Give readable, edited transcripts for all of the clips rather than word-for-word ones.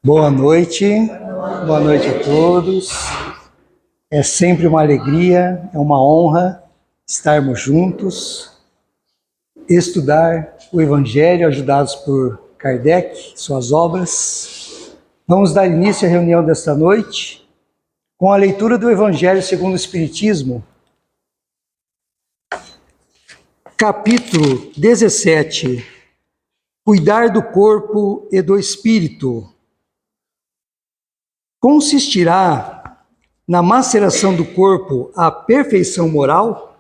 Boa noite a todos. É sempre uma alegria, é uma honra estarmos juntos, estudar o Evangelho, ajudados por Kardec, suas obras. Vamos dar início à reunião desta noite com a leitura do Evangelho segundo o Espiritismo, capítulo 17, Cuidar do corpo e do espírito. Consistirá na maceração do corpo a perfeição moral?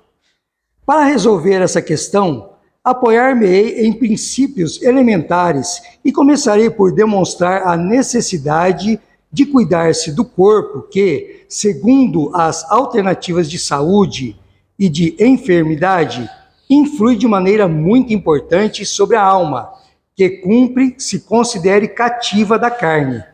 Para resolver essa questão, apoiar-me-ei em princípios elementares e começarei por demonstrar a necessidade de cuidar-se do corpo que, segundo as alternativas de saúde e de enfermidade, influi de maneira muito importante sobre a alma, que cumpre se considere cativa da carne.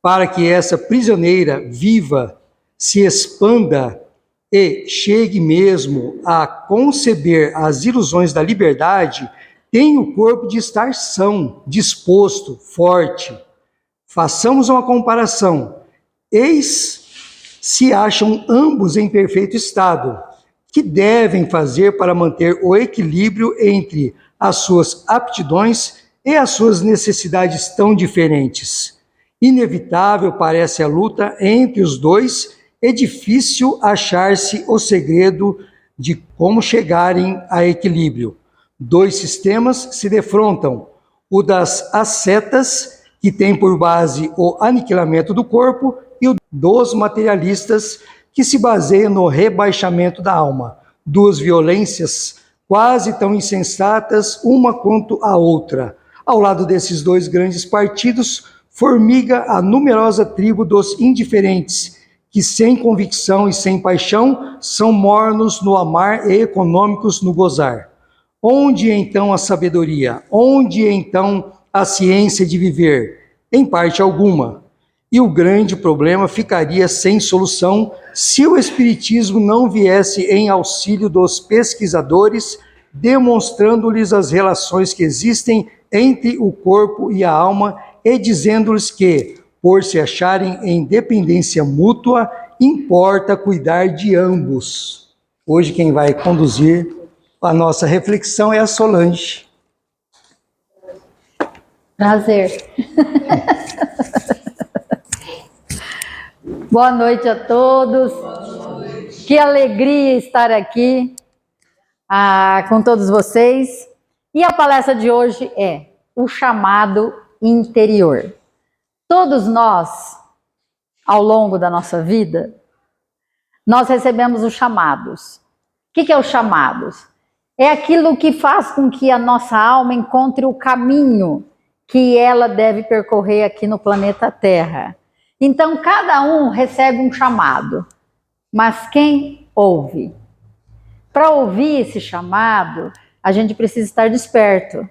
Para que essa prisioneira viva, se expanda e chegue mesmo a conceber as ilusões da liberdade, tem o corpo de estar são, disposto, forte. Façamos uma comparação. Eis se acham ambos em perfeito estado. Que devem fazer para manter o equilíbrio entre as suas aptidões e as suas necessidades tão diferentes? Inevitável parece a luta entre os dois e difícil achar-se o segredo de como chegarem a equilíbrio. Dois sistemas se defrontam, o das ascetas, que tem por base o aniquilamento do corpo, e o dos materialistas, que se baseia no rebaixamento da alma. Duas violências quase tão insensatas uma quanto a outra. Ao lado desses dois grandes partidos, formiga a numerosa tribo dos indiferentes, que sem convicção e sem paixão são mornos no amar e econômicos no gozar. Onde então a sabedoria? Onde então a ciência de viver? Em parte alguma. E o grande problema ficaria sem solução se o Espiritismo não viesse em auxílio dos pesquisadores, demonstrando-lhes as relações que existem entre o corpo e a alma e dizendo-lhes que, por se acharem em dependência mútua, importa cuidar de ambos. Hoje quem vai conduzir a nossa reflexão é a Solange. Prazer. Boa noite a todos. Que alegria estar aqui com todos vocês. E a palestra de hoje é o chamado interior. Todos nós, ao longo da nossa vida, nós recebemos os chamados. O que é os chamados? É aquilo que faz com que a nossa alma encontre o caminho que ela deve percorrer aqui no planeta Terra. Então, cada um recebe um chamado, mas quem ouve? Para ouvir esse chamado, a gente precisa estar desperto.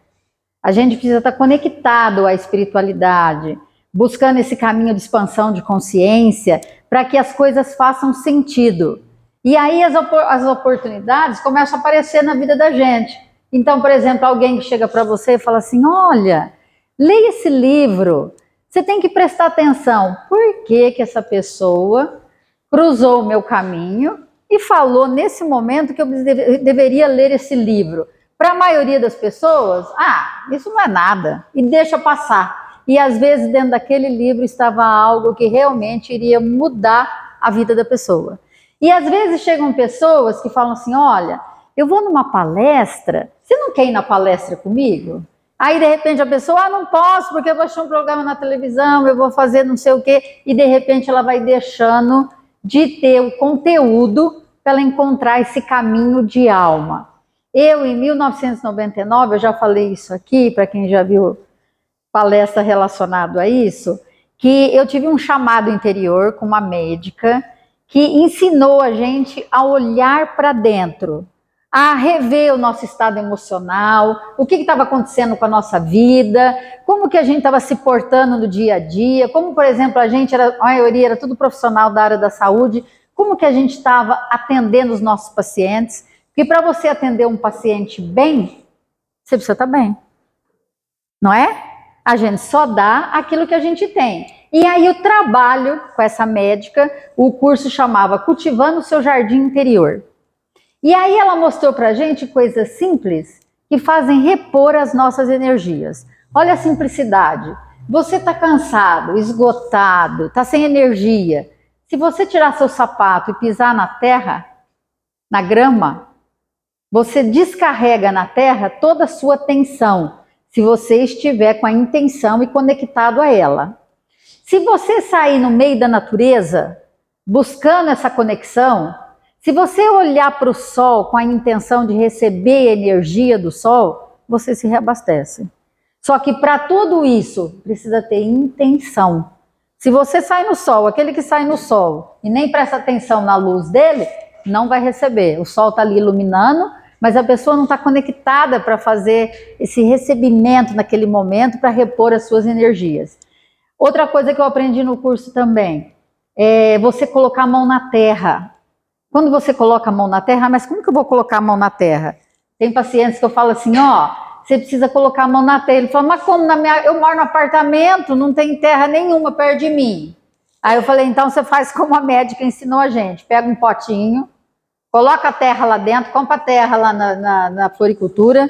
A gente precisa estar conectado à espiritualidade, buscando esse caminho de expansão de consciência para que as coisas façam sentido. E aí as oportunidades começam a aparecer na vida da gente. Então, por exemplo, alguém que chega para você e fala assim, olha, leia esse livro, você tem que prestar atenção. Por que essa pessoa cruzou o meu caminho e falou nesse momento que eu deveria ler esse livro? Para a maioria das pessoas, isso não é nada, e deixa passar. E às vezes dentro daquele livro estava algo que realmente iria mudar a vida da pessoa. E às vezes chegam pessoas que falam assim, olha, eu vou numa palestra, você não quer ir na palestra comigo? Aí de repente a pessoa, não posso porque eu vou achar um programa na televisão, eu vou fazer não sei o quê, e de repente ela vai deixando de ter o conteúdo para ela encontrar esse caminho de alma. Eu, em 1999, eu já falei isso aqui, para quem já viu palestra relacionada a isso, que eu tive um chamado interior com uma médica que ensinou a gente a olhar para dentro, a rever o nosso estado emocional, o que estava acontecendo com a nossa vida, como que a gente estava se portando no dia a dia, como, por exemplo, a maioria era tudo profissional da área da saúde, como que a gente estava atendendo os nossos pacientes. Porque para você atender um paciente bem, você precisa estar bem, não é? A gente só dá aquilo que a gente tem. E aí o trabalho com essa médica, o curso chamava Cultivando o Seu Jardim Interior. E aí ela mostrou pra gente coisas simples que fazem repor as nossas energias. Olha a simplicidade. Você está cansado, esgotado, está sem energia. Se você tirar seu sapato e pisar na terra, na grama, você descarrega na terra toda a sua tensão, se você estiver com a intenção e conectado a ela. Se você sair no meio da natureza, buscando essa conexão, se você olhar para o sol com a intenção de receber a energia do sol, você se reabastece. Só que para tudo isso, precisa ter intenção. Se você sai no sol, aquele que sai no sol, e nem presta atenção na luz dele, não vai receber. O sol está ali iluminando, mas a pessoa não está conectada para fazer esse recebimento naquele momento, para repor as suas energias. Outra coisa que eu aprendi no curso também, é você colocar a mão na terra. Quando você coloca a mão na terra, mas como que eu vou colocar a mão na terra? Tem pacientes que eu falo assim, ó, você precisa colocar a mão na terra. Ele fala, mas como? Eu moro no apartamento, não tem terra nenhuma perto de mim. Aí eu falei, então você faz como a médica ensinou a gente. Pega um potinho, coloca a terra lá dentro, compra a terra lá na floricultura.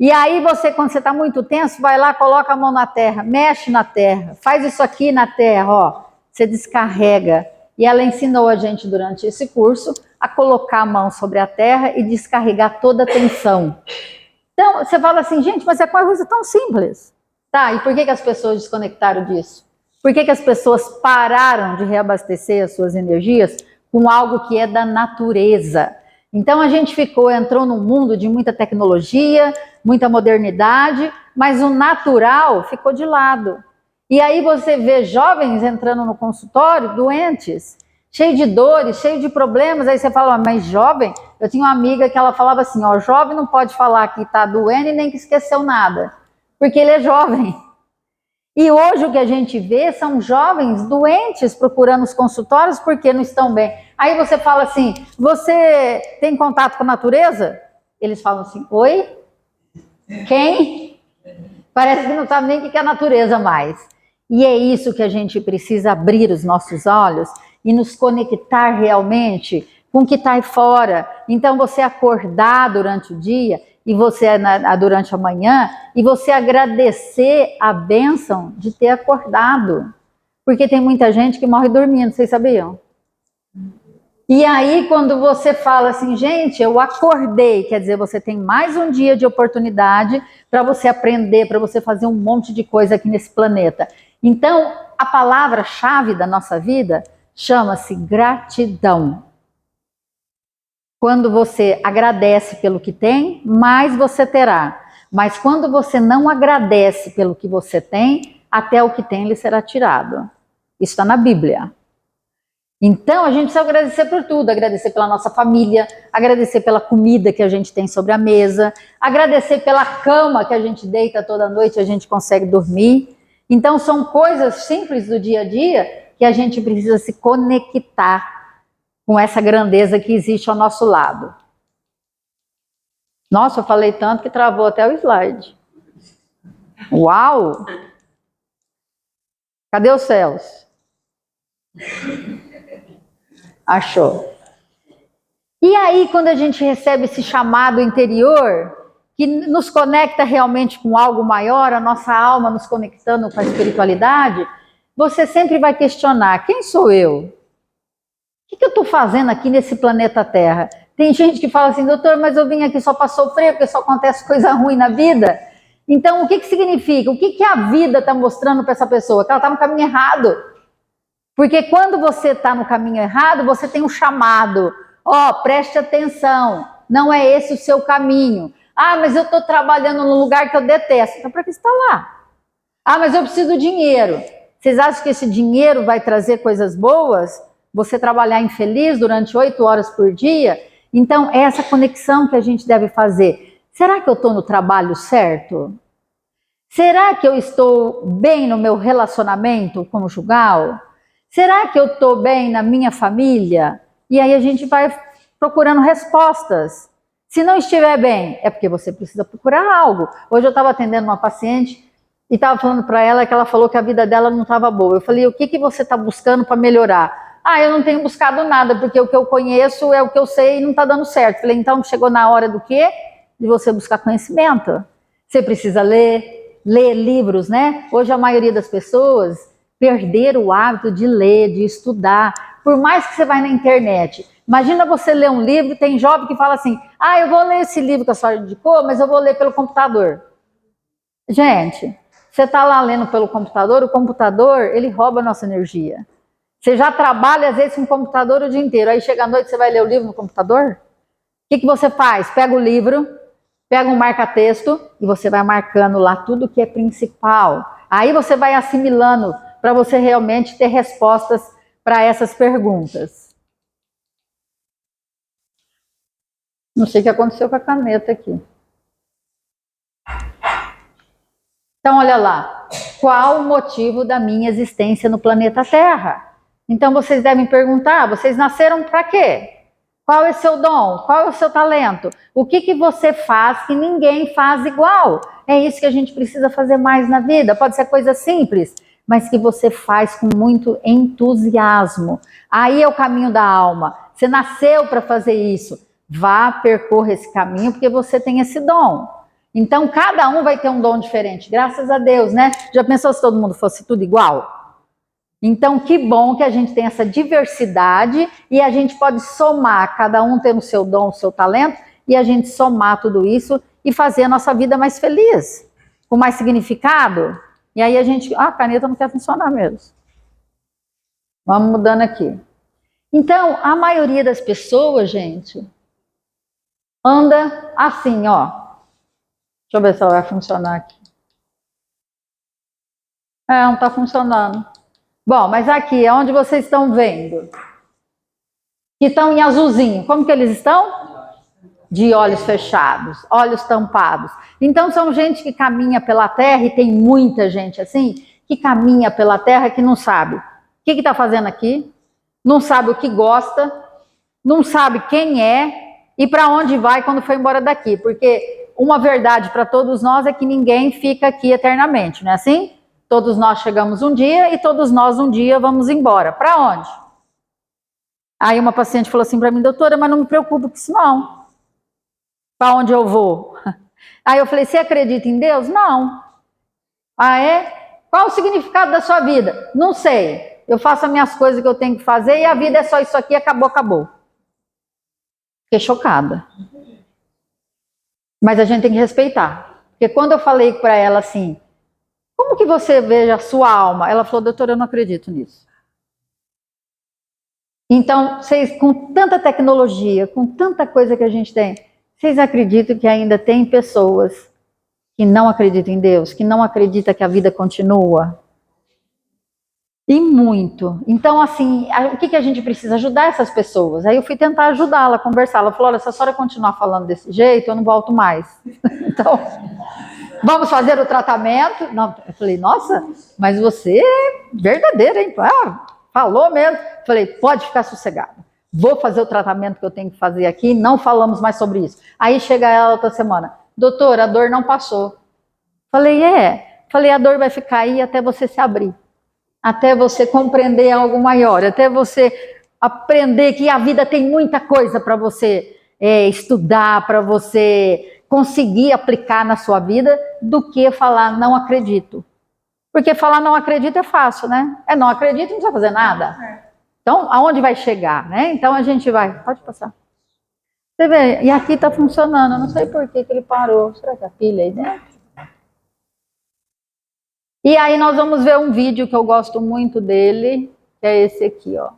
E aí você, quando você está muito tenso, vai lá, coloca a mão na terra, mexe na terra, faz isso aqui na terra, ó. Você descarrega. E ela ensinou a gente durante esse curso a colocar a mão sobre a terra e descarregar toda a tensão. Então, você fala assim, gente, mas é uma coisa tão simples. Tá, e por que as pessoas desconectaram disso? Por que as pessoas pararam de reabastecer as suas energias com algo que é da natureza? Então, a gente entrou num mundo de muita tecnologia, muita modernidade, mas o natural ficou de lado. E aí você vê jovens entrando no consultório, doentes, cheio de dores, cheio de problemas, aí você fala, mas jovem? Eu tinha uma amiga que ela falava assim, ó, jovem não pode falar que está doendo e nem que esqueceu nada, porque ele é jovem. E hoje o que a gente vê são jovens doentes procurando os consultórios porque não estão bem. Aí você fala assim, você tem contato com a natureza? Eles falam assim, oi? Quem? Parece que não sabe nem o que é a natureza mais. E é isso que a gente precisa abrir os nossos olhos e nos conectar realmente com o que está aí fora. Então você acordar durante o dia e você durante a manhã e você agradecer a bênção de ter acordado. Porque tem muita gente que morre dormindo, vocês sabiam? E aí quando você fala assim, gente, eu acordei, quer dizer, você tem mais um dia de oportunidade para você aprender, para você fazer um monte de coisa aqui nesse planeta. Então, a palavra-chave da nossa vida chama-se gratidão. Quando você agradece pelo que tem, mais você terá. Mas quando você não agradece pelo que você tem, até o que tem lhe será tirado. Isso está na Bíblia. Então, a gente precisa agradecer por tudo, agradecer pela nossa família, agradecer pela comida que a gente tem sobre a mesa, agradecer pela cama que a gente deita toda noite e a gente consegue dormir. Então, são coisas simples do dia a dia que a gente precisa se conectar com essa grandeza que existe ao nosso lado. Nossa, eu falei tanto que travou até o slide. Uau! Cadê os céus? Achou. E aí, quando a gente recebe esse chamado interior, que nos conecta realmente com algo maior, a nossa alma nos conectando com a espiritualidade, você sempre vai questionar, quem sou eu? O que eu estou fazendo aqui nesse planeta Terra? Tem gente que fala assim, doutor, mas eu vim aqui só para sofrer, porque só acontece coisa ruim na vida. Então, o que significa? O que a vida está mostrando para essa pessoa? Que ela está no caminho errado. Porque quando você está no caminho errado, você tem um chamado. Ó, preste atenção, não é esse o seu caminho. Ah, mas eu estou trabalhando num lugar que eu detesto. Então, para que você está lá? Ah, mas eu preciso de dinheiro. Vocês acham que esse dinheiro vai trazer coisas boas? Você trabalhar infeliz durante 8 horas por dia? Então, é essa conexão que a gente deve fazer. Será que eu estou no trabalho certo? Será que eu estou bem no meu relacionamento conjugal? Será que eu estou bem na minha família? E aí a gente vai procurando respostas. Se não estiver bem, é porque você precisa procurar algo. Hoje eu estava atendendo uma paciente e estava falando para ela que ela falou que a vida dela não estava boa. Eu falei, o que, que você está buscando para melhorar? Ah, eu não tenho buscado nada, porque o que eu conheço é o que eu sei e não está dando certo. Eu falei, então chegou na hora do quê? De você buscar conhecimento. Você precisa ler livros, né? Hoje a maioria das pessoas perderam o hábito de ler, de estudar. Por mais que você vai na internet, imagina você ler um livro, tem jovem que fala assim, ah, eu vou ler esse livro que a senhora indicou, mas eu vou ler pelo computador. Gente, você está lá lendo pelo computador, o computador, ele rouba a nossa energia. Você já trabalha, às vezes, com o computador o dia inteiro, aí chega à noite, você vai ler o livro no computador? O que, que você faz? Pega o livro, pega um marca-texto e você vai marcando lá tudo que é principal. Aí você vai assimilando para você realmente ter respostas para essas perguntas. Não sei o que aconteceu com a caneta aqui. Então, olha lá. Qual o motivo da minha existência no planeta Terra? Então, vocês devem perguntar, vocês nasceram para quê? Qual é o seu dom? Qual é o seu talento? O que, que você faz que ninguém faz igual? É isso que a gente precisa fazer mais na vida. Pode ser coisa simples, mas que você faz com muito entusiasmo. Aí é o caminho da alma. Você nasceu para fazer isso. Vá, percorra esse caminho, porque você tem esse dom. Então, cada um vai ter um dom diferente, graças a Deus, né? Já pensou se todo mundo fosse tudo igual? Então, que bom que a gente tem essa diversidade e a gente pode somar, cada um tendo o seu dom, o seu talento, e a gente somar tudo isso e fazer a nossa vida mais feliz, com mais significado. E aí a gente... Ah, a caneta não quer funcionar mesmo. Vamos mudando aqui. Então, a maioria das pessoas, gente, anda assim, ó. Deixa eu ver se ela vai funcionar aqui. Não está funcionando. Bom, mas aqui é onde vocês estão vendo. Que estão em azulzinho. Como que eles estão? De olhos fechados, olhos tampados. Então são gente que caminha pela terra, e tem muita gente assim, que caminha pela terra que não sabe o que está fazendo aqui, não sabe o que gosta, não sabe quem é e para onde vai quando foi embora daqui. Porque uma verdade para todos nós é que ninguém fica aqui eternamente, não é assim? Todos nós chegamos um dia e todos nós um dia vamos embora. Para onde? Aí uma paciente falou assim para mim, doutora, mas não me preocupo com isso não. Para onde eu vou? Aí eu falei, você acredita em Deus? Não. Ah, é? Qual o significado da sua vida? Não sei. Eu faço as minhas coisas que eu tenho que fazer e a vida é só isso aqui, acabou, acabou. Fiquei chocada. Mas a gente tem que respeitar. Porque quando eu falei para ela assim, como que você vê a sua alma? Ela falou, doutora, eu não acredito nisso. Então, vocês, com tanta tecnologia, com tanta coisa que a gente tem, vocês acreditam que ainda tem pessoas que não acreditam em Deus, que não acreditam que a vida continua? E muito. Então, assim, o que a gente precisa? Ajudar essas pessoas. Aí eu fui tentar ajudá-la, conversar. Ela falou, olha, se a senhora continuar falando desse jeito, eu não volto mais. Então... Vamos fazer o tratamento? Não, eu falei, nossa, mas você é verdadeira, hein? Ah, falou mesmo. Falei, pode ficar sossegada. Vou fazer o tratamento que eu tenho que fazer aqui, não falamos mais sobre isso. Aí chega ela outra semana, doutora, a dor não passou. Falei, Falei, a dor vai ficar aí até você se abrir. Até você compreender algo maior, até você aprender que a vida tem muita coisa para você estudar, para você conseguir aplicar na sua vida, do que falar não acredito. Porque falar não acredito é fácil, né? Não acredito, não precisa fazer nada. Então, aonde vai chegar, né? Então a gente vai, pode passar. Você vê, e aqui tá funcionando, eu não sei por que ele parou. Será que a pilha aí dentro? E aí nós vamos ver um vídeo que eu gosto muito dele, que é esse aqui, ó.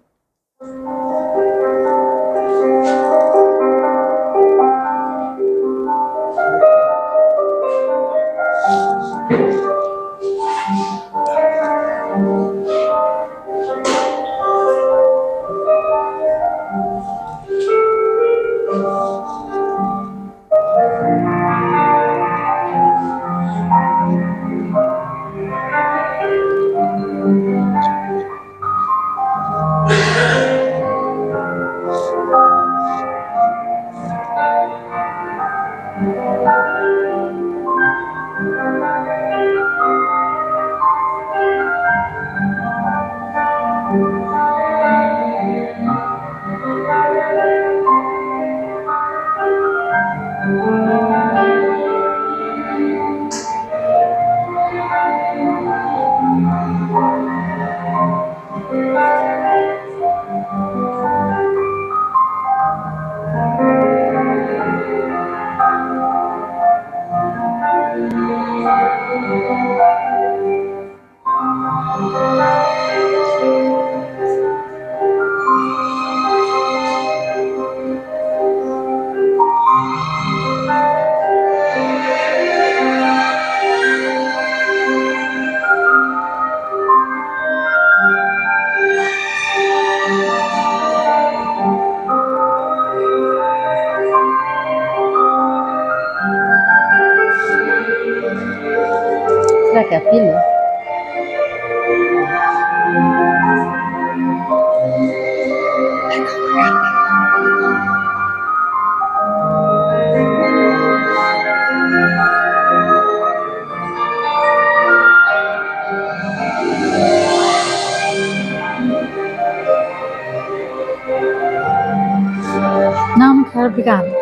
Cara, obrigada.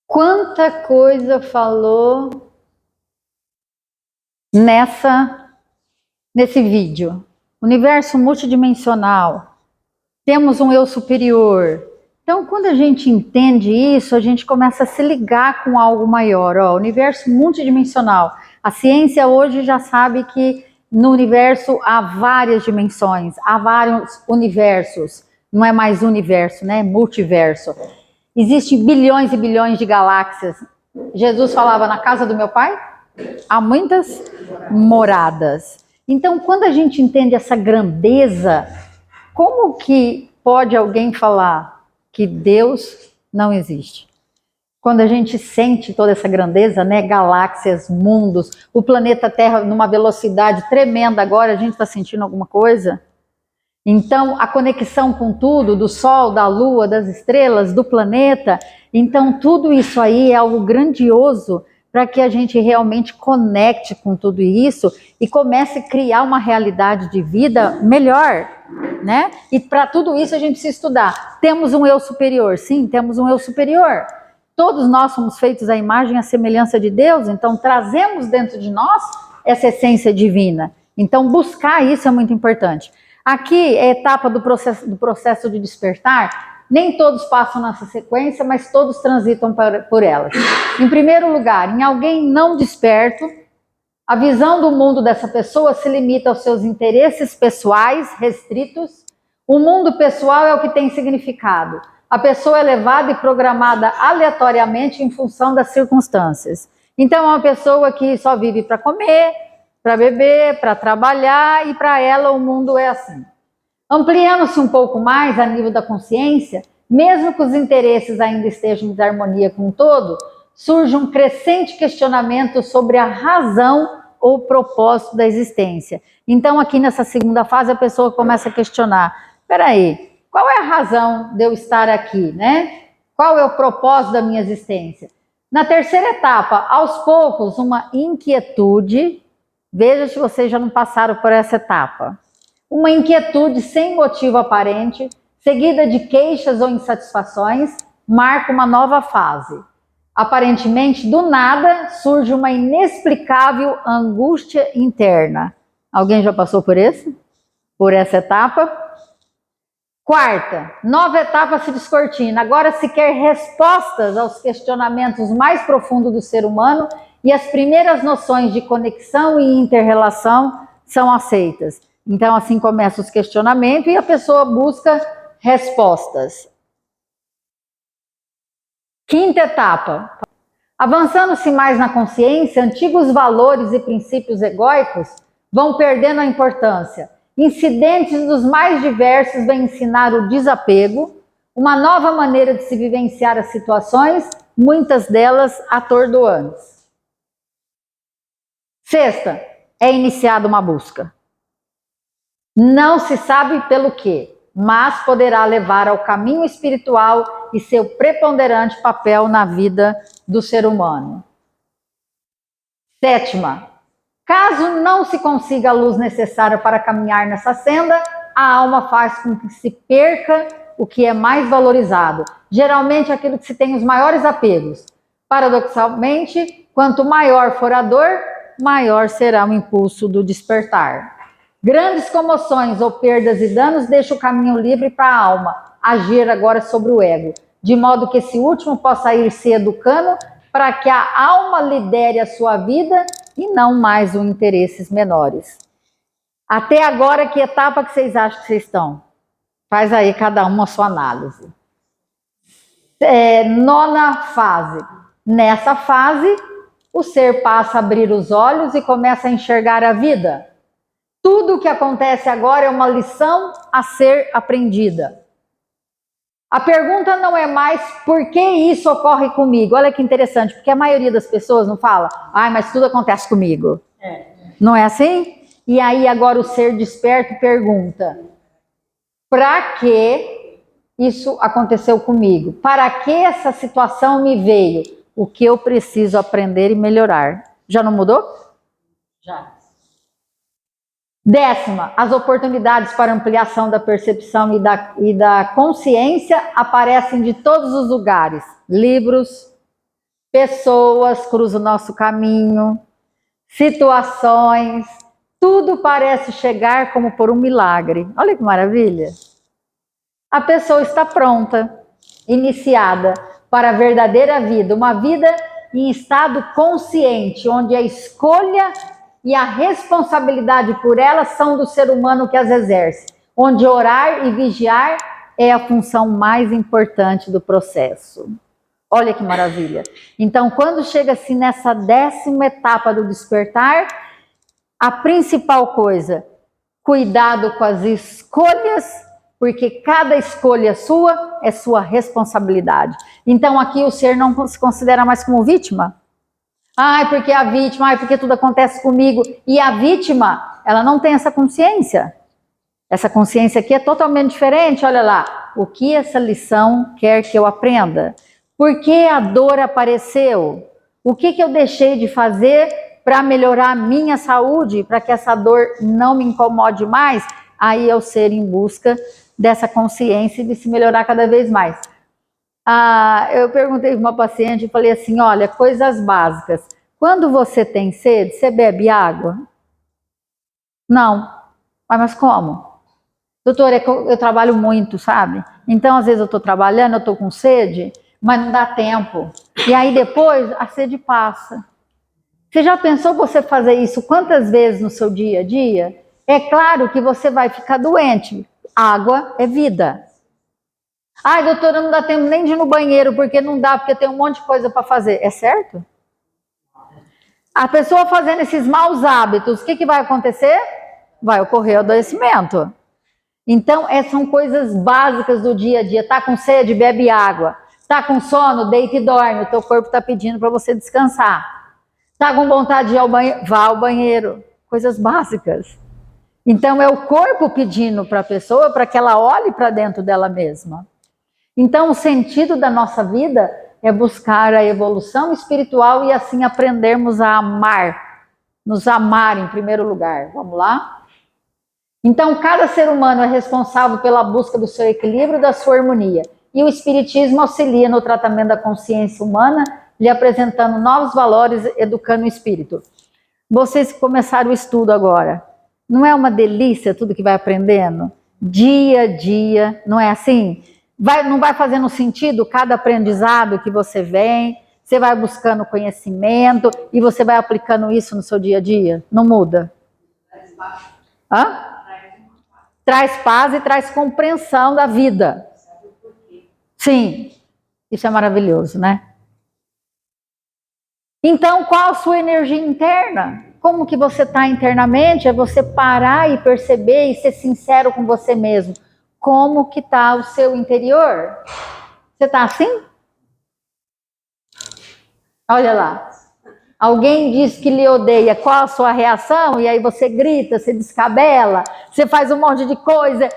Quanta coisa falou nesse vídeo. Universo multidimensional. Temos um eu superior. Então, quando a gente entende isso, a gente começa a se ligar com algo maior. Ó, universo multidimensional. A ciência hoje já sabe que no universo há várias dimensões, há vários universos. Não é mais universo, né? É multiverso. Existem bilhões e bilhões de galáxias. Jesus falava, na casa do meu pai, há muitas moradas. Então, quando a gente entende essa grandeza, como que pode alguém falar que Deus não existe? Quando a gente sente toda essa grandeza, né? Galáxias, mundos, o planeta Terra numa velocidade tremenda agora, a gente está sentindo alguma coisa? Então, a conexão com tudo, do Sol, da Lua, das estrelas, do planeta, então tudo isso aí é algo grandioso para que a gente realmente conecte com tudo isso e comece a criar uma realidade de vida melhor, né? E para tudo isso a gente precisa estudar. Temos um eu superior? Sim, temos um eu superior. Todos nós somos feitos à imagem e à semelhança de Deus, então trazemos dentro de nós essa essência divina. Então buscar isso é muito importante. Aqui é a etapa do processo de despertar. Nem todos passam nessa sequência, mas todos transitam por elas. Em primeiro lugar, em alguém não desperto, a visão do mundo dessa pessoa se limita aos seus interesses pessoais restritos. O mundo pessoal é o que tem significado. A pessoa é levada e programada aleatoriamente em função das circunstâncias. Então, é uma pessoa que só vive para comer, para beber, para trabalhar, e para ela o mundo é assim. Ampliando-se um pouco mais a nível da consciência, mesmo que os interesses ainda estejam em desarmonia com o todo, surge um crescente questionamento sobre a razão ou propósito da existência. Então, aqui nessa segunda fase, a pessoa começa a questionar, peraí, qual é a razão de eu estar aqui, né? Qual é o propósito da minha existência? Na terceira etapa, aos poucos, uma inquietude. Veja se vocês já não passaram por essa etapa. Uma inquietude sem motivo aparente, seguida de queixas ou insatisfações, marca uma nova fase. Aparentemente, do nada, surge uma inexplicável angústia interna. Alguém já passou por esse? Por essa etapa? Quarta, nova etapa se descortina. Agora se quer respostas aos questionamentos mais profundos do ser humano e as primeiras noções de conexão e inter-relação são aceitas. Então, assim começam os questionamentos e a pessoa busca respostas. Quinta etapa. Avançando-se mais na consciência, antigos valores e princípios egóicos vão perdendo a importância. Incidentes dos mais diversos vêm ensinar o desapego, uma nova maneira de se vivenciar as situações, muitas delas atordoantes. Sexta, é iniciada uma busca. Não se sabe pelo quê, mas poderá levar ao caminho espiritual e seu preponderante papel na vida do ser humano. Sétima, caso não se consiga a luz necessária para caminhar nessa senda, a alma faz com que se perca o que é mais valorizado, geralmente aquilo que se tem os maiores apegos. Paradoxalmente, quanto maior for a dor, maior será o impulso do despertar. Grandes comoções ou perdas e danos deixam o caminho livre para a alma agir agora sobre o ego, de modo que esse último possa ir se educando para que a alma lidere a sua vida e não mais os interesses menores. Até agora, que etapa que vocês acham que vocês estão? Faz aí cada um a sua análise. Nona fase. Nessa fase, o ser passa a abrir os olhos e começa a enxergar a vida. Tudo o que acontece agora é uma lição a ser aprendida. A pergunta não é mais por que isso ocorre comigo. Olha que interessante, porque a maioria das pessoas não fala, mas tudo acontece comigo. Não é assim? E aí agora o ser desperto pergunta, para que isso aconteceu comigo? Para que essa situação me veio? O que eu preciso aprender e melhorar? Já não mudou? Já. 10ª, as oportunidades para ampliação da percepção e da consciência aparecem de todos os lugares. Livros, pessoas cruzam o nosso caminho, situações, tudo parece chegar como por um milagre. Olha que maravilha! A pessoa está pronta, iniciada para a verdadeira vida, uma vida em estado consciente, onde a escolha e a responsabilidade por elas são do ser humano que as exerce, onde orar e vigiar é a função mais importante do processo. Olha que maravilha! Então, quando chega assim nessa 10ª etapa do despertar, a principal coisa, cuidado com as escolhas, porque cada escolha sua é sua responsabilidade. Então, aqui o ser não se considera mais como vítima. Porque a vítima, porque tudo acontece comigo. E a vítima, ela não tem essa consciência. Essa consciência aqui é totalmente diferente. Olha lá, o que essa lição quer que eu aprenda? Por que a dor apareceu? O que eu deixei de fazer para melhorar a minha saúde, para que essa dor não me incomode mais? Aí é o ser em busca dessa consciência e de se melhorar cada vez mais. Eu perguntei para uma paciente e falei assim, olha, coisas básicas. Quando você tem sede, você bebe água? Não. Mas como? Doutora, eu trabalho muito, sabe? Então, às vezes eu estou trabalhando, eu estou com sede, mas não dá tempo. E aí depois a sede passa. Você já pensou você fazer isso quantas vezes no seu dia a dia? É claro que você vai ficar doente. Água é vida. Doutora, não dá tempo nem de ir no banheiro, porque não dá, porque tem um monte de coisa para fazer. É certo? A pessoa fazendo esses maus hábitos, o que vai acontecer? Vai ocorrer o adoecimento. Então, são coisas básicas do dia a dia. Tá com sede? Bebe água. Tá com sono? Deita e dorme. O teu corpo está pedindo para você descansar. Tá com vontade de ir ao banheiro? Vá ao banheiro. Coisas básicas. Então, é o corpo pedindo para a pessoa para que ela olhe para dentro dela mesma. Então, o sentido da nossa vida é buscar a evolução espiritual e assim aprendermos a amar, nos amar em primeiro lugar. Vamos lá? Então, cada ser humano é responsável pela busca do seu equilíbrio e da sua harmonia. E o Espiritismo auxilia no tratamento da consciência humana, lhe apresentando novos valores, educando o espírito. Vocês começaram o estudo agora. Não é uma delícia tudo que vai aprendendo? Dia a dia, não é assim? Não vai fazendo sentido cada aprendizado que você vem, você vai buscando conhecimento e você vai aplicando isso no seu dia a dia? Não muda? Traz paz e traz compreensão da vida. Sim, isso é maravilhoso, né? Então, qual a sua energia interna? Como que você está internamente? É você parar e perceber e ser sincero com você mesmo. Como que está o seu interior? Você está assim? Olha lá. Alguém diz que lhe odeia, qual a sua reação? E aí você grita, você descabela, você faz um monte de coisa.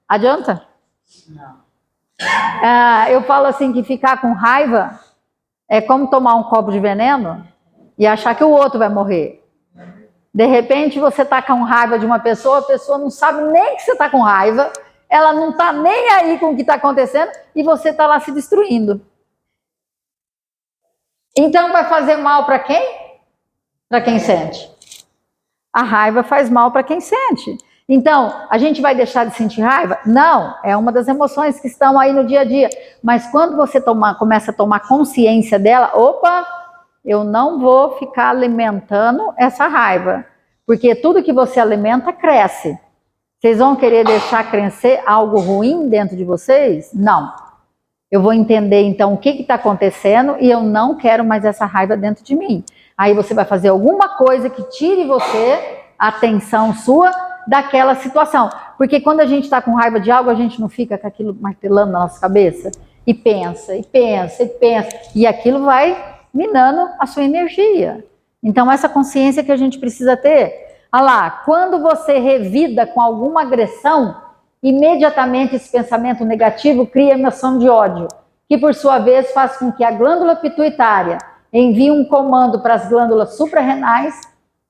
Adianta? Não. Eu falo assim que ficar com raiva é como tomar um copo de veneno e achar que o outro vai morrer. De repente você está com raiva de uma pessoa, a pessoa não sabe nem que você está com raiva, ela não está nem aí com o que está acontecendo e você está lá se destruindo. Então vai fazer mal para quem? Para quem sente. A raiva faz mal para quem sente. Então, a gente vai deixar de sentir raiva? Não, é uma das emoções que estão aí no dia a dia. Mas quando você começa a tomar consciência dela, opa, eu não vou ficar alimentando essa raiva. Porque tudo que você alimenta cresce. Vocês vão querer deixar crescer algo ruim dentro de vocês? Não. Eu vou entender então o que está acontecendo e eu não quero mais essa raiva dentro de mim. Aí você vai fazer alguma coisa que tire você, a atenção sua, daquela situação. Porque quando a gente está com raiva de algo, a gente não fica com aquilo martelando na nossa cabeça? E pensa, e pensa, e pensa. E aquilo vai minando a sua energia. Então essa consciência que a gente precisa ter. Olha lá, quando você revida com alguma agressão, imediatamente esse pensamento negativo cria emoção de ódio, que por sua vez faz com que a glândula pituitária envie um comando para as glândulas suprarrenais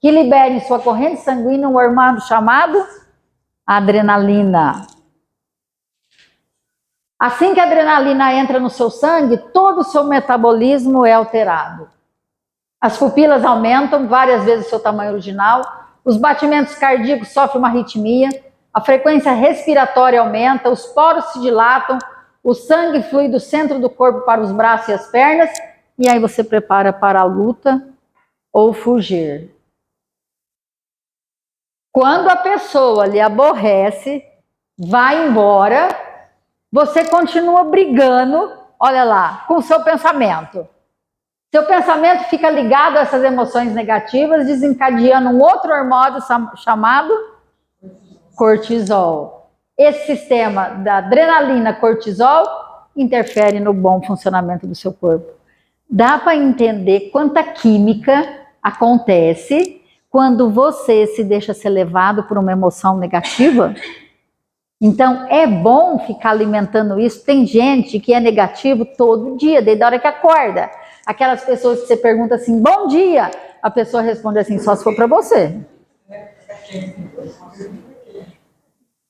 que liberem sua corrente sanguínea um hormônio chamado adrenalina. Assim que a adrenalina entra no seu sangue, todo o seu metabolismo é alterado. As pupilas aumentam várias vezes o seu tamanho original, os batimentos cardíacos sofrem uma arritmia, a frequência respiratória aumenta, os poros se dilatam, o sangue flui do centro do corpo para os braços e as pernas, e aí você prepara para a luta ou fugir. Quando a pessoa lhe aborrece, vai embora, você continua brigando, olha lá, com o seu pensamento. Seu pensamento fica ligado a essas emoções negativas, desencadeando um outro hormônio chamado cortisol. Esse sistema da adrenalina cortisol interfere no bom funcionamento do seu corpo. Dá para entender quanta química acontece quando você se deixa ser levado por uma emoção negativa? Então, é bom ficar alimentando isso. Tem gente que é negativo todo dia, desde a hora que acorda. Aquelas pessoas que você pergunta assim, bom dia, a pessoa responde assim, só se for para você.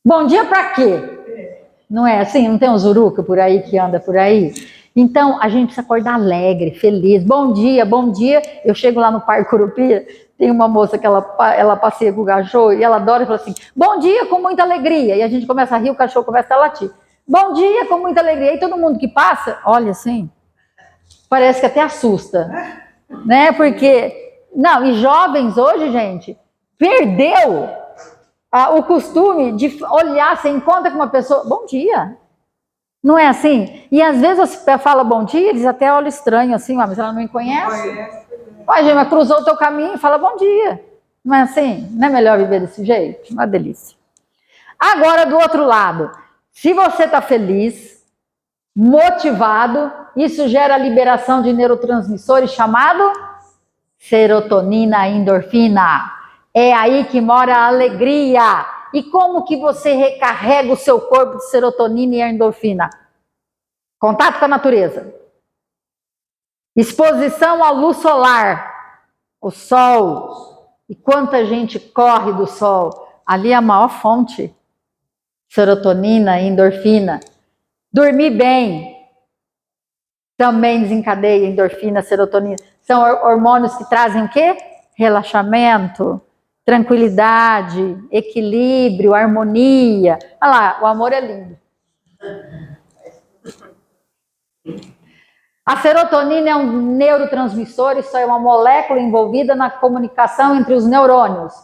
Bom dia para quê? Não é assim? Não tem um zuruca por aí que anda por aí? Então, a gente precisa acordar alegre, feliz. Bom dia, bom dia. Eu chego lá no Parque Curupira, tem uma moça que ela passeia com o cachorro e ela adora e fala assim, bom dia com muita alegria. E a gente começa a rir, o cachorro começa a latir. Bom dia com muita alegria. E todo mundo que passa, olha assim, parece que até assusta, né? Porque, não, e jovens hoje, gente, perdeu o costume de olhar, você encontra com uma pessoa, bom dia. Não é assim? E às vezes você fala bom dia, eles até olham estranho assim, mas ela não me conhece. Olha, gente, mas cruzou o teu caminho e fala bom dia. Não é assim? Não é melhor viver desse jeito? Uma delícia. Agora, do outro lado, se você está feliz, motivado, isso gera a liberação de neurotransmissores chamado serotonina e endorfina. É aí que mora a alegria. E como que você recarrega o seu corpo de serotonina e endorfina? Contato com a natureza. Exposição à luz solar. O sol. E quanta gente corre do sol. Ali é a maior fonte. Serotonina e endorfina. Dormir bem. Também desencadeia endorfina, serotonina. São hormônios que trazem o quê? Relaxamento, tranquilidade, equilíbrio, harmonia. Olha lá, o amor é lindo. A serotonina é um neurotransmissor, isso é uma molécula envolvida na comunicação entre os neurônios.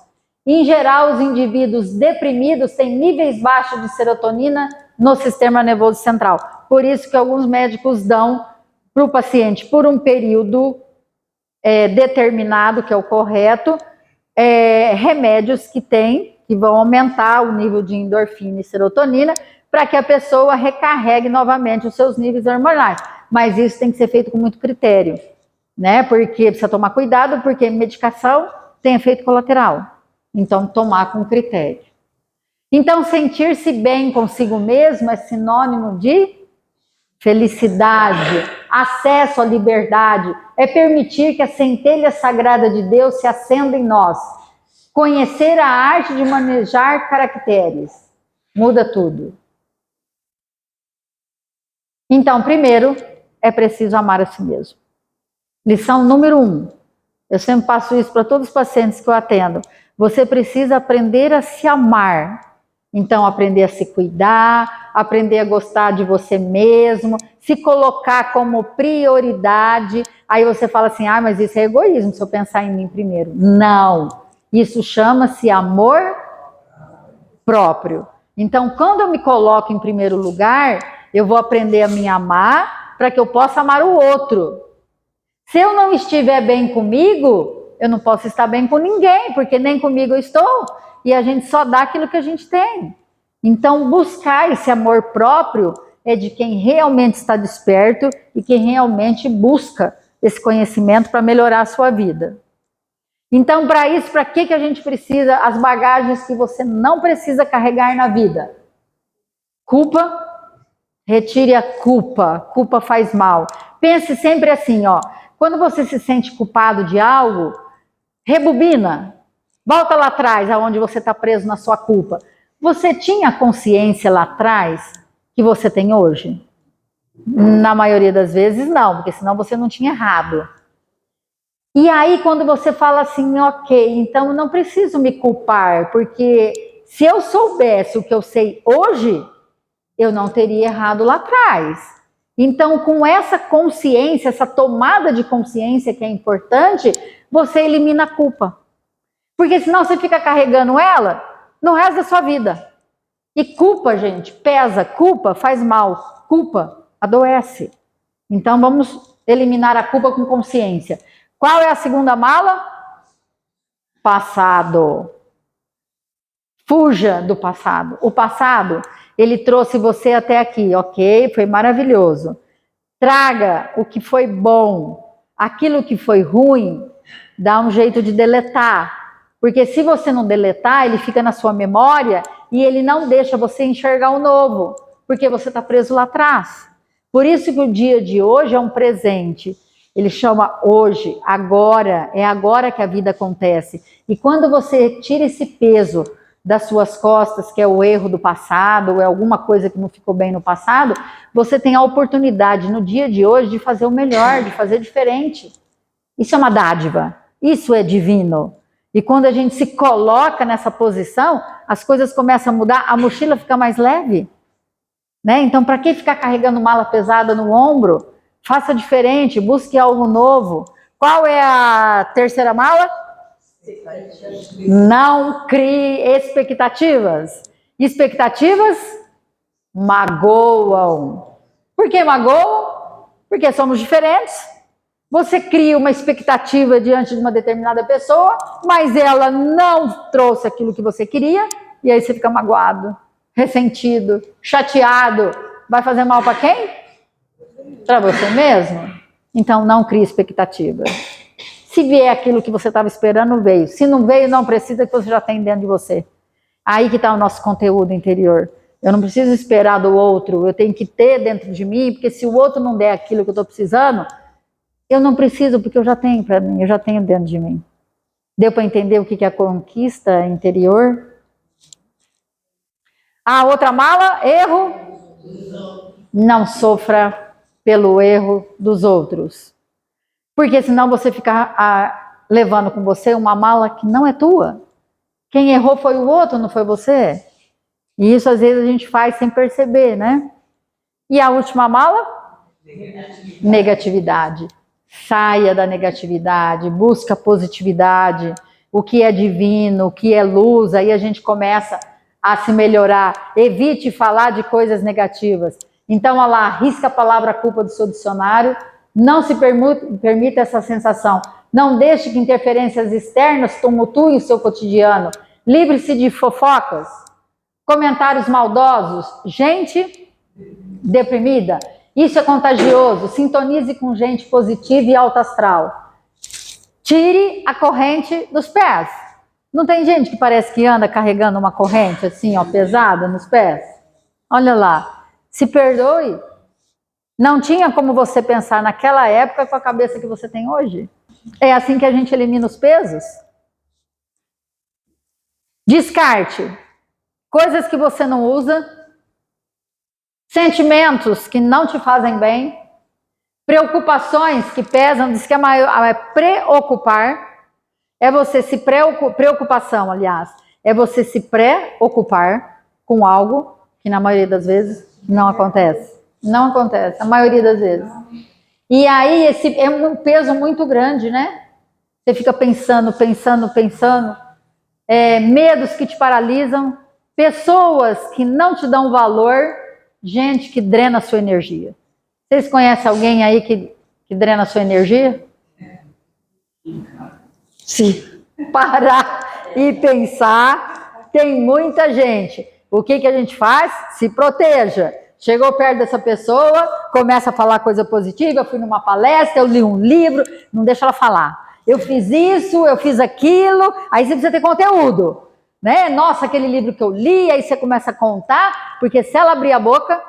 Em geral, os indivíduos deprimidos têm níveis baixos de serotonina no sistema nervoso central. Por isso que alguns médicos dão para o paciente, por um período determinado, que é o correto, remédios que vão aumentar o nível de endorfina e serotonina para que a pessoa recarregue novamente os seus níveis hormonais. Mas isso tem que ser feito com muito critério, né? Porque precisa tomar cuidado, porque medicação tem efeito colateral. Então, tomar com critério. Então, sentir-se bem consigo mesmo é sinônimo de felicidade, acesso à liberdade, é permitir que a centelha sagrada de Deus se acenda em nós. Conhecer a arte de manejar caracteres. Muda tudo. Então, primeiro, é preciso amar a si mesmo. Lição número 1. Eu sempre passo isso para todos os pacientes que eu atendo. Você precisa aprender a se amar. Então, aprender a se cuidar, aprender a gostar de você mesmo, se colocar como prioridade. Aí você fala assim, ah, mas isso é egoísmo, se eu pensar em mim primeiro. Não, isso chama-se amor próprio. Então, quando eu me coloco em primeiro lugar, eu vou aprender a me amar para que eu possa amar o outro. Se eu não estiver bem comigo, eu não posso estar bem com ninguém, porque nem comigo eu estou. E a gente só dá aquilo que a gente tem. Então, buscar esse amor próprio é de quem realmente está desperto e quem realmente busca esse conhecimento para melhorar a sua vida. Então, para isso, para que a gente precisa? As bagagens que você não precisa carregar na vida. Culpa, retire a culpa. Culpa faz mal. Pense sempre assim, ó. Quando você se sente culpado de algo, rebobina. Volta lá atrás, aonde você está preso na sua culpa. Você tinha consciência lá atrás que você tem hoje? Na maioria das vezes, não, porque senão você não tinha errado. E aí, quando você fala assim, ok, então eu não preciso me culpar, porque se eu soubesse o que eu sei hoje, eu não teria errado lá atrás. Então, com essa consciência, essa tomada de consciência que é importante, você elimina a culpa. Porque senão você fica carregando ela no resto da sua vida. E culpa, gente, pesa. Culpa faz mal. Culpa adoece. Então, vamos eliminar a culpa com consciência. Qual é a segunda mala? Passado. Fuja do passado. O passado, ele trouxe você até aqui, ok? Foi maravilhoso. Traga o que foi bom. Aquilo que foi ruim, dá um jeito de deletar. Porque se você não deletar, ele fica na sua memória e ele não deixa você enxergar o novo. Porque você está preso lá atrás. Por isso que o dia de hoje é um presente. Ele chama hoje, agora, é agora que a vida acontece. E quando você tira esse peso das suas costas, que é o erro do passado, ou é alguma coisa que não ficou bem no passado, você tem a oportunidade no dia de hoje de fazer o melhor, de fazer diferente. Isso é uma dádiva, isso é divino. E quando a gente se coloca nessa posição, as coisas começam a mudar, a mochila fica mais leve. Né? Então, para que ficar carregando mala pesada no ombro? Faça diferente, busque algo novo. Qual é a terceira mala? Não crie expectativas. Expectativas magoam. Por que magoam? Porque somos diferentes. Você cria uma expectativa diante de uma determinada pessoa, mas ela não trouxe aquilo que você queria, e aí você fica magoado, ressentido, chateado. Vai fazer mal para quem? Para você mesmo? Então não crie expectativa. Se vier aquilo que você estava esperando, veio. Se não veio, não precisa, que você já tem dentro de você. Aí que está o nosso conteúdo interior. Eu não preciso esperar do outro, eu tenho que ter dentro de mim, porque se o outro não der aquilo que eu estou precisando, eu não preciso, porque eu já tenho para mim, eu já tenho dentro de mim. Deu para entender o que é a conquista interior? A outra mala, erro. Não sofra pelo erro dos outros. Porque senão você fica levando com você uma mala que não é tua. Quem errou foi o outro, não foi você. E isso às vezes a gente faz sem perceber, né? E a última mala? Negatividade. Saia da negatividade, busca positividade, o que é divino, o que é luz, aí a gente começa a se melhorar. Evite falar de coisas negativas. Então, olha lá, risca a palavra culpa do seu dicionário, não se permita essa sensação. Não deixe que interferências externas tumultuem o seu cotidiano. Livre-se de fofocas, comentários maldosos, gente deprimida. Isso é contagioso. Sintonize com gente positiva e alta astral. Tire a corrente dos pés. Não tem gente que parece que anda carregando uma corrente assim, ó, pesada nos pés? Olha lá. Se perdoe. Não tinha como você pensar naquela época com a cabeça que você tem hoje. É assim que a gente elimina os pesos. Descarte. Coisas que você não usa. Sentimentos que não te fazem bem. Preocupações que pesam. Diz que é preocupar. é você se preocupação, aliás, é você se preocupar com algo que na maioria das vezes não acontece. Não acontece, a maioria das vezes. E aí esse é um peso muito grande, né? Você fica pensando, medos que te paralisam, pessoas que não te dão valor, gente que drena a sua energia. Vocês conhecem alguém aí que drena a sua energia? Se parar e pensar, tem muita gente. O que a gente faz? Se proteja. Chegou perto dessa pessoa, começa a falar coisa positiva, eu fui numa palestra, eu li um livro, não deixa ela falar. Eu fiz isso, eu fiz aquilo, aí você precisa ter conteúdo, né? Nossa, aquele livro que eu li, aí você começa a contar, porque se ela abrir a boca,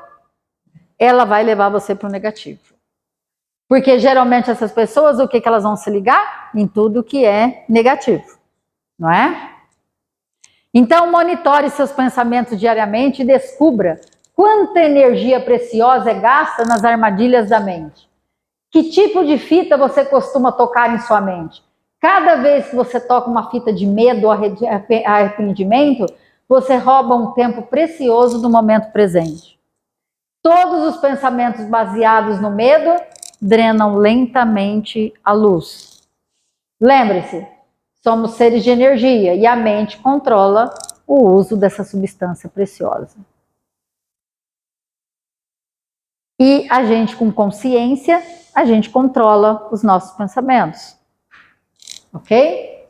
ela vai levar você para o negativo. Porque geralmente essas pessoas, o que elas vão se ligar? Em tudo que é negativo, não é? Então monitore seus pensamentos diariamente e descubra quanta energia preciosa é gasta nas armadilhas da mente. Que tipo de fita você costuma tocar em sua mente? Cada vez que você toca uma fita de medo ou arrependimento, você rouba um tempo precioso do momento presente. Todos os pensamentos baseados no medo drenam lentamente a luz. Lembre-se, somos seres de energia e a mente controla o uso dessa substância preciosa. E a gente, com consciência, a gente controla os nossos pensamentos. Ok?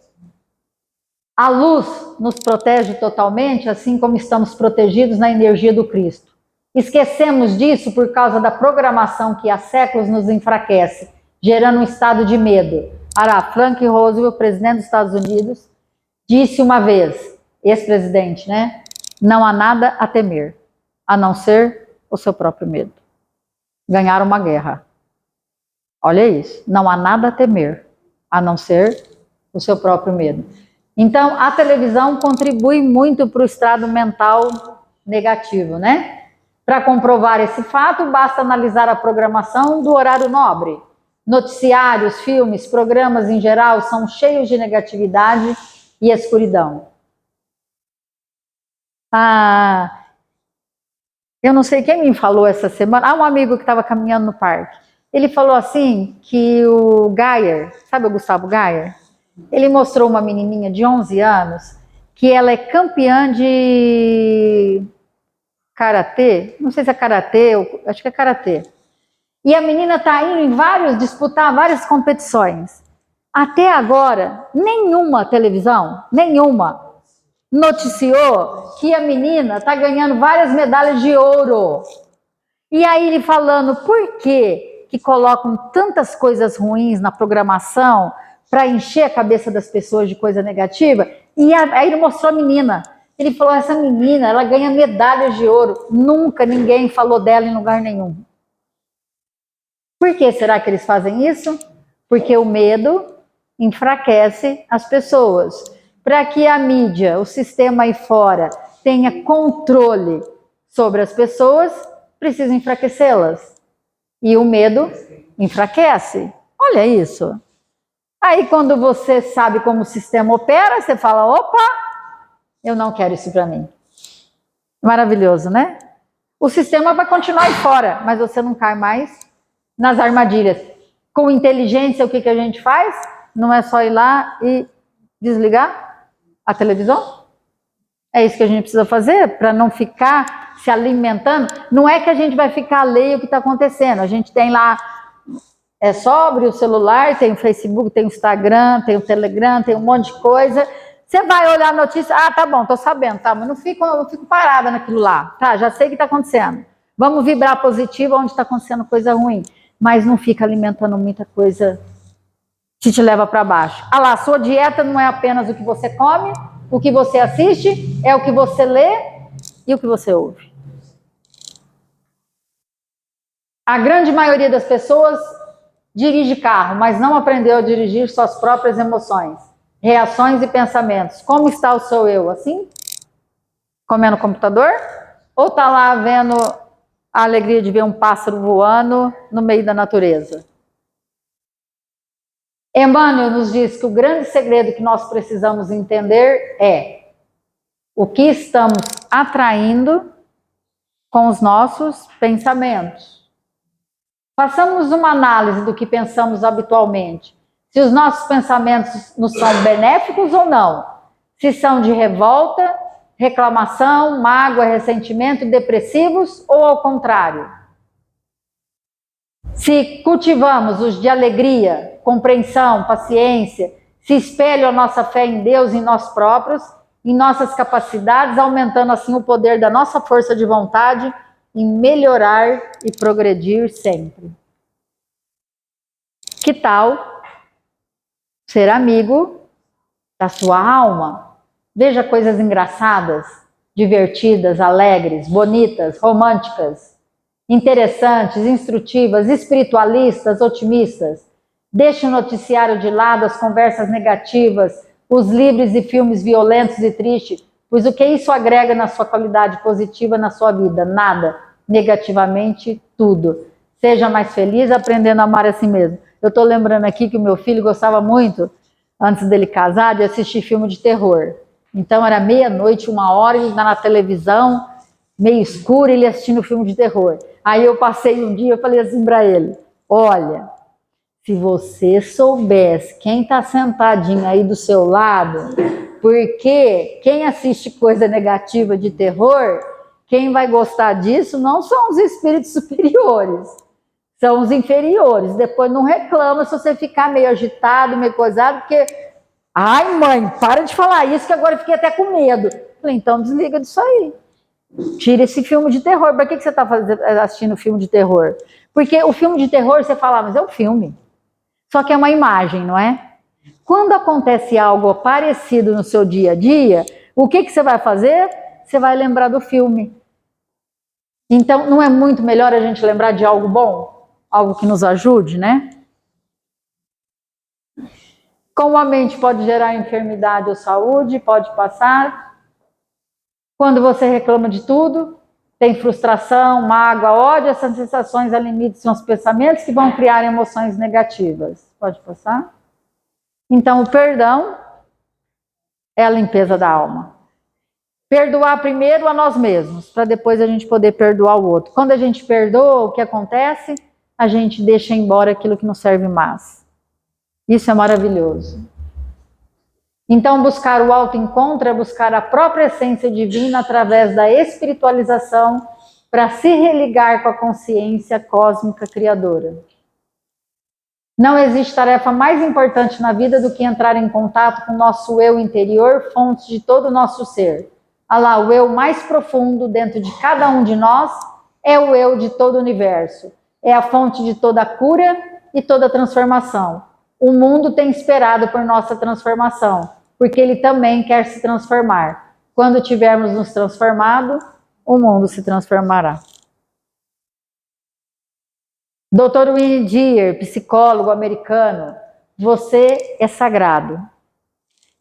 A luz nos protege totalmente, assim como estamos protegidos na energia do Cristo. Esquecemos disso por causa da programação que há séculos nos enfraquece, gerando um estado de medo. Franklin Roosevelt, presidente dos Estados Unidos, disse uma vez, ex-presidente, né? Não há nada a temer, a não ser o seu próprio medo. Ganharam uma guerra. Olha isso, não há nada a temer, a não ser o seu próprio medo. Então, a televisão contribui muito para o estado mental negativo, né? Para comprovar esse fato, basta analisar a programação do horário nobre. Noticiários, filmes, programas em geral são cheios de negatividade e escuridão. Eu não sei quem me falou essa semana. Um amigo que estava caminhando no parque. Ele falou assim que o Geyer, sabe o Gustavo Geyer? Ele mostrou uma menininha de 11 anos que ela é campeã de karatê, não sei se é karatê, acho que é karatê. E a menina está indo disputar várias competições. Até agora, nenhuma televisão, nenhuma, noticiou que a menina está ganhando várias medalhas de ouro. E aí ele falando, por que colocam tantas coisas ruins na programação para encher a cabeça das pessoas de coisa negativa? E aí ele mostrou a menina. Ele falou, essa menina, ela ganha medalhas de ouro. Nunca ninguém falou dela em lugar nenhum. Por que será que eles fazem isso? Porque o medo enfraquece as pessoas. Para que a mídia, o sistema aí fora, tenha controle sobre as pessoas, precisa enfraquecê-las. E o medo enfraquece. Olha isso. Aí quando você sabe como o sistema opera, você fala, opa, eu não quero isso para mim. Maravilhoso, né? O sistema vai continuar aí fora, mas você não cai mais nas armadilhas. Com inteligência, o que a gente faz? Não é só ir lá e desligar a televisão? É isso que a gente precisa fazer para não ficar se alimentando. Não é que a gente vai ficar alheio ao que está acontecendo. A gente tem lá, é só abrir o celular, tem o Facebook, tem o Instagram, tem o Telegram, tem um monte de coisa. Você vai olhar a notícia, tá bom, tô sabendo, tá, mas eu fico parada naquilo lá. Tá, já sei o que está acontecendo. Vamos vibrar positivo onde está acontecendo coisa ruim. Mas não fica alimentando muita coisa que te leva para baixo. A sua dieta não é apenas o que você come, o que você assiste, é o que você lê e o que você ouve. A grande maioria das pessoas dirige carro, mas não aprendeu a dirigir suas próprias emoções, reações e pensamentos. Como está o seu eu? Assim? Comendo computador? Ou está lá vendo a alegria de ver um pássaro voando no meio da natureza? Emmanuel nos diz que o grande segredo que nós precisamos entender é o que estamos atraindo com os nossos pensamentos. Façamos uma análise do que pensamos habitualmente. Se os nossos pensamentos nos são benéficos ou não. Se são de revolta, reclamação, mágoa, ressentimento, depressivos ou ao contrário. Se cultivamos os de alegria, compreensão, paciência, se espelham a nossa fé em Deus e em nós próprios, em nossas capacidades, aumentando assim o poder da nossa força de vontade em melhorar e progredir sempre. Que tal ser amigo da sua alma? Veja coisas engraçadas, divertidas, alegres, bonitas, românticas, interessantes, instrutivas, espiritualistas, otimistas. Deixe o noticiário de lado, as conversas negativas, os livros e filmes violentos e tristes, pois o que isso agrega na sua qualidade positiva na sua vida? Nada. Negativamente, tudo. Seja mais feliz aprendendo a amar a si mesmo. Eu estou lembrando aqui que o meu filho gostava muito, antes dele casar, de assistir filme de terror. Então era meia-noite, 1h, ele está na televisão, meio escuro, ele assistindo filme de terror. Aí eu passei um dia, eu falei assim para ele, olha, se você soubesse quem está sentadinho aí do seu lado, porque quem assiste coisa negativa de terror, quem vai gostar disso não são os espíritos superiores, são os inferiores. Depois não reclama se você ficar meio agitado, meio coisado, porque, ai mãe, para de falar isso que agora eu fiquei até com medo. Falei, então desliga disso aí. Tira esse filme de terror. Para que você está assistindo filme de terror? Porque o filme de terror, você fala, mas é um filme. Só que é uma imagem, não é? Quando acontece algo parecido no seu dia a dia, o que você vai fazer? Você vai lembrar do filme. Então, não é muito melhor a gente lembrar de algo bom? Algo que nos ajude, né? Como a mente pode gerar enfermidade ou saúde, pode passar. Quando você reclama de tudo, tem frustração, mágoa, ódio, essas sensações a limite são os pensamentos que vão criar emoções negativas. Pode passar? Então, o perdão é a limpeza da alma. Perdoar primeiro a nós mesmos, para depois a gente poder perdoar o outro. Quando a gente perdoa, o que acontece? A gente deixa embora aquilo que não serve mais. Isso é maravilhoso. Então, buscar o autoencontro é buscar a própria essência divina através da espiritualização para se religar com a consciência cósmica criadora. Não existe tarefa mais importante na vida do que entrar em contato com o nosso eu interior, fonte de todo o nosso ser. Lá, o eu mais profundo dentro de cada um de nós é o eu de todo o universo. É a fonte de toda a cura e toda a transformação. O mundo tem esperado por nossa transformação, porque ele também quer se transformar. Quando tivermos nos transformado, o mundo se transformará. Dr. Wayne Dyer, psicólogo americano, você é sagrado.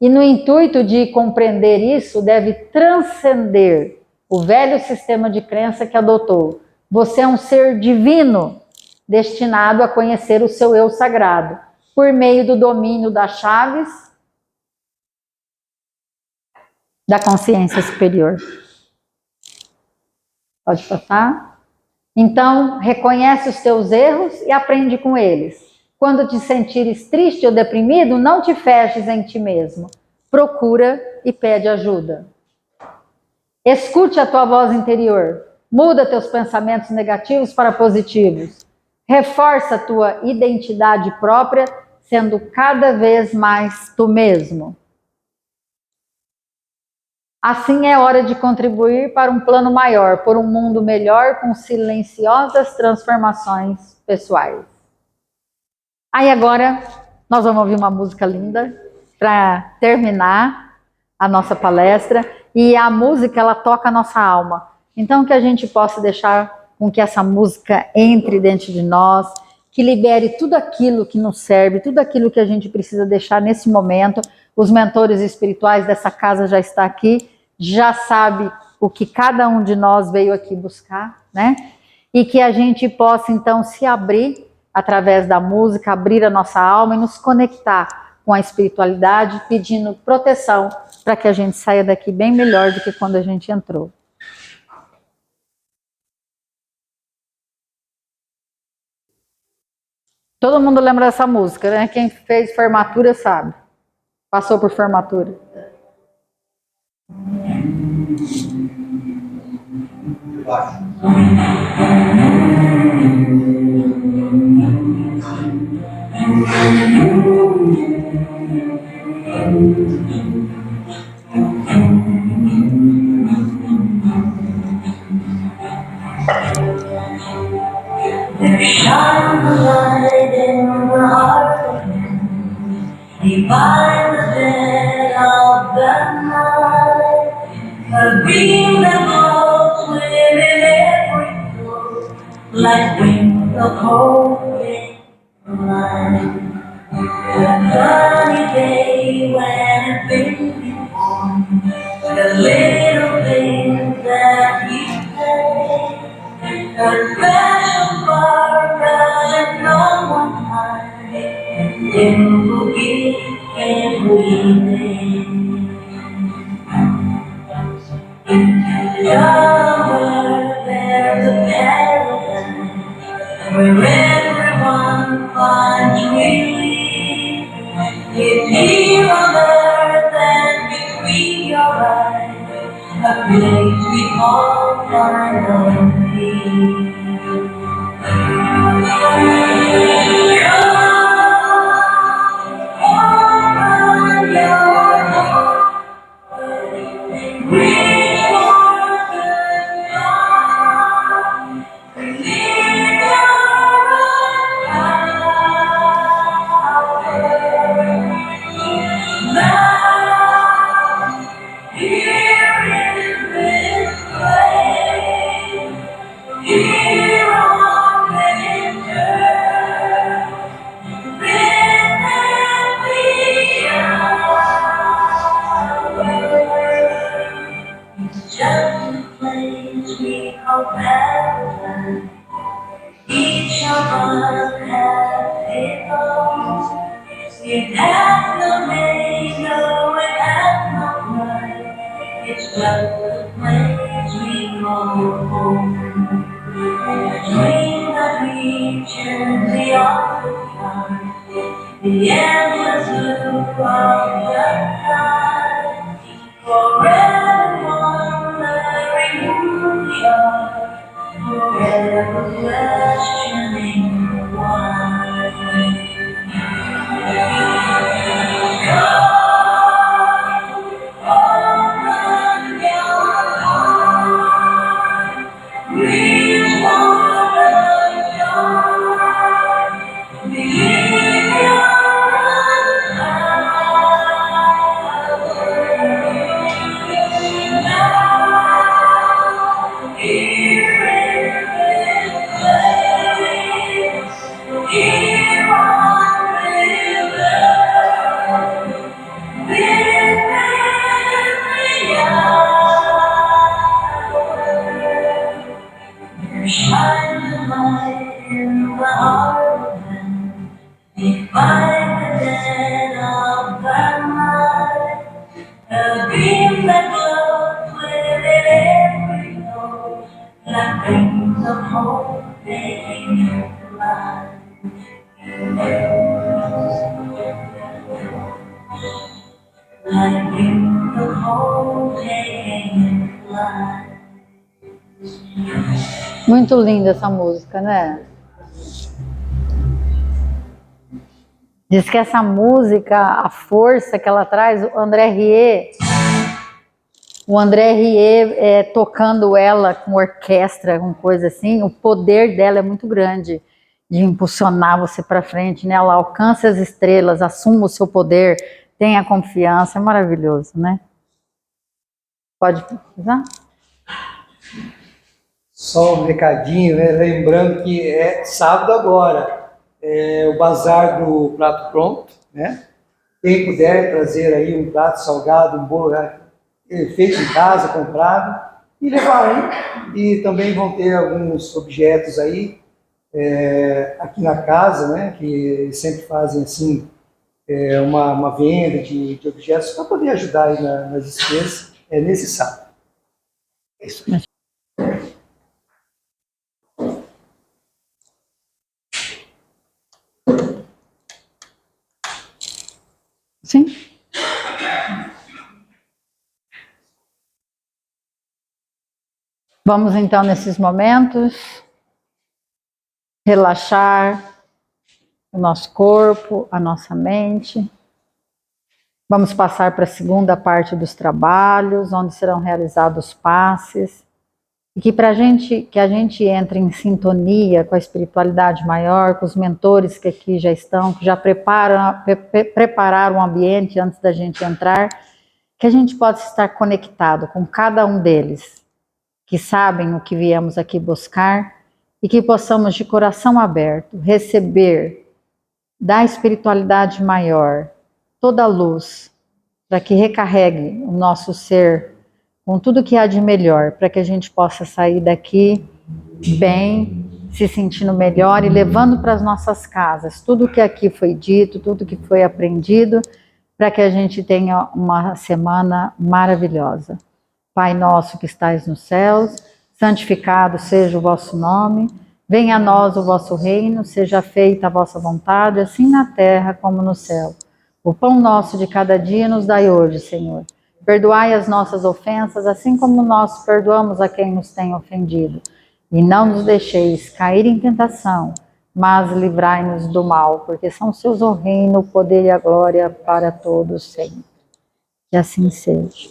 E no intuito de compreender isso, deve transcender o velho sistema de crença que adotou. Você é um ser divino, destinado a conhecer o seu eu sagrado, por meio do domínio das chaves da consciência superior. Pode passar? Então, reconhece os teus erros e aprende com eles. Quando te sentires triste ou deprimido, não te feches em ti mesmo. Procura e pede ajuda. Escute a tua voz interior. Muda teus pensamentos negativos para positivos. Reforça a tua identidade própria, sendo cada vez mais tu mesmo. Assim é hora de contribuir para um plano maior, por um mundo melhor com silenciosas transformações pessoais. Aí agora nós vamos ouvir uma música linda para terminar a nossa palestra, e a música ela toca a nossa alma. Então que a gente possa deixar com que essa música entre dentro de nós, que libere tudo aquilo que nos serve, tudo aquilo que a gente precisa deixar nesse momento. Os mentores espirituais dessa casa já estão aqui, já sabe o que cada um de nós veio aqui buscar, né? E que a gente possa então se abrir através da música, abrir a nossa alma e nos conectar com a espiritualidade, pedindo proteção para que a gente saia daqui bem melhor do que quando a gente entrou. Todo mundo lembra dessa música, né? Quem fez formatura sabe. Passou por formatura. There shines a light in the heart, divine the dead of the night, a beam that glows within every soul, like wings of holy light. A sunny day when a baby born, the little things that he said, a special spark that no one hides, it will be every day. Somewhere there's a paradise where everyone finds relief. It's here on earth and between your eyes, a place we all find peace. Open your heart, reach for the dawn, release your power. Now, here in this place, here on this earth, this happy hour. It's just a place we call paradise. Each of us has its own. It has no name, no, it has no price. It's just a place we call home. Dreams that reach beyond the time, the endless blue of the sky. Forever wondering who we are, forever questioning why. Open your heart, reach for the dawn, believe your now, here in this place, here on this earth, this every hour. There shines a light in the heart of man, define the dead of the night, a beam that glows within every soul, like wings of hope taking flight. Like wings of hope taking flight. Muito linda essa música, né? Diz que essa música, a força que ela traz, o André Rieu tocando ela com orquestra, com coisa assim, o poder dela é muito grande de impulsionar você para frente, né? Ela alcança as estrelas, assuma o seu poder, tenha confiança, é maravilhoso, né? Pode precisar? Só um recadinho, né? Lembrando que é sábado agora, o bazar do prato pronto, né? Quem puder trazer aí um prato salgado, um bolo feito em casa, comprado, e levar aí. E também vão ter alguns objetos aí aqui na casa, né, que sempre fazem assim uma venda de objetos para poder ajudar aí nas despesas, é nesse sábado. É isso aí. Sim. Vamos então, nesses momentos, relaxar o nosso corpo, a nossa mente. Vamos passar para a segunda parte dos trabalhos, onde serão realizados passes. E que a gente entre em sintonia com a espiritualidade maior, com os mentores que aqui já estão, que já prepararam o ambiente antes da gente entrar, que a gente possa estar conectado com cada um deles, que sabem o que viemos aqui buscar, e que possamos de coração aberto receber da espiritualidade maior toda a luz, para que recarregue o nosso ser com tudo que há de melhor, para que a gente possa sair daqui bem, se sentindo melhor e levando para as nossas casas tudo que aqui foi dito, tudo que foi aprendido, para que a gente tenha uma semana maravilhosa. Pai nosso que estais nos céus, santificado seja o vosso nome, venha a nós o vosso reino, seja feita a vossa vontade, assim na terra como no céu. O pão nosso de cada dia nos dai hoje, Senhor. Perdoai as nossas ofensas, assim como nós perdoamos a quem nos tem ofendido. E não nos deixeis cair em tentação, mas livrai-nos do mal, porque são seus o reino, o poder e a glória para todos sempre. Que assim seja.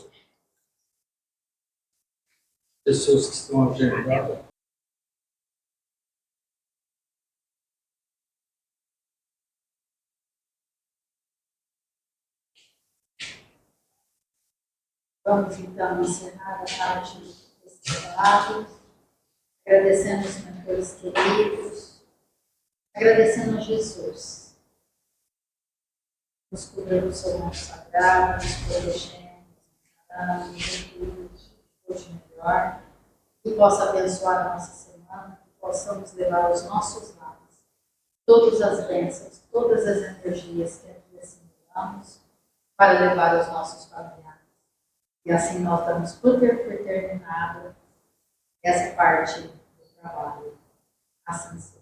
Pessoas que estão agendadas. Vamos então encerrar a parte desse trabalho, agradecendo os mentores queridos, agradecendo a Jesus, nos cuidando do seu nome sagrado, nos protegendo, nos tudo que hoje melhor, que possa abençoar a nossa semana, que possamos levar aos nossos lares todas as bênçãos, todas as energias que aqui assimilamos, para levar aos nossos familiares. E assim nós damos por terminado essa parte do trabalho. Assim seja.